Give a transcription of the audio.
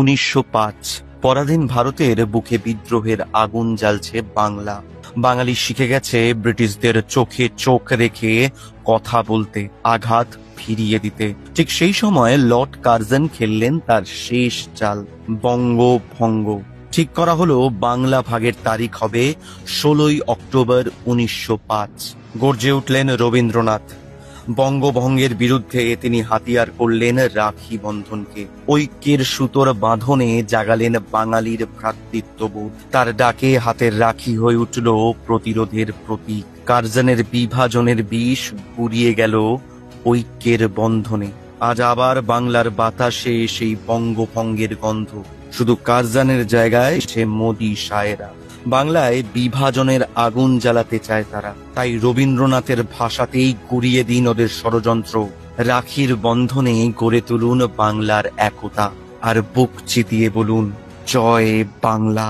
1905। পরাধীন ভারতের বুকে বিদ্রোহের আগুন জ্বালছে বাংলা। বাঙালি শিখে গেছে ব্রিটিশদের চোখে চোখ রেখে কথা বলতে, আঘাত ফিরিয়ে দিতে। ঠিক সেই সময় লর্ড কার্জন খেললেন তার শেষ চাল, বঙ্গভঙ্গ। ঠিক করা হলো বাংলা ভাগের তারিখ হবে 16ই অক্টোবর 1905। গর্জে উঠলেন রবীন্দ্রনাথ। বঙ্গভঙ্গের বিরুদ্ধে তিনি হাতিয়ার করলেন রাখি বন্ধনকে। ঐক্যের সুতোর বাঁধনে জাগালেন বাঙালির ভ্রাতৃত্ববোধ। তার ডাকে হাতের রাখি হয়ে উঠল প্রতিরোধের প্রতীক। কার্জনের বিভাজনের বিষ গুড়িয়ে গেল ঐক্যের বন্ধনে। আজ আবার বাংলার বাতাসে সেই বঙ্গভঙ্গের গন্ধ। শুধু কার্জনের জায়গায় সে মোদি সায়েরা। বাংলায় বিভাজনের আগুন জ্বালাতে চায় তারা। তাই রবীন্দ্রনাথের ভাষাতেই গুড়িয়ে দিন ওদের ষড়যন্ত্র। রাখির বন্ধনে গড়ে তুলুন বাংলার একতা, আর বুক চিতিয়ে বলুন, জয় বাংলা।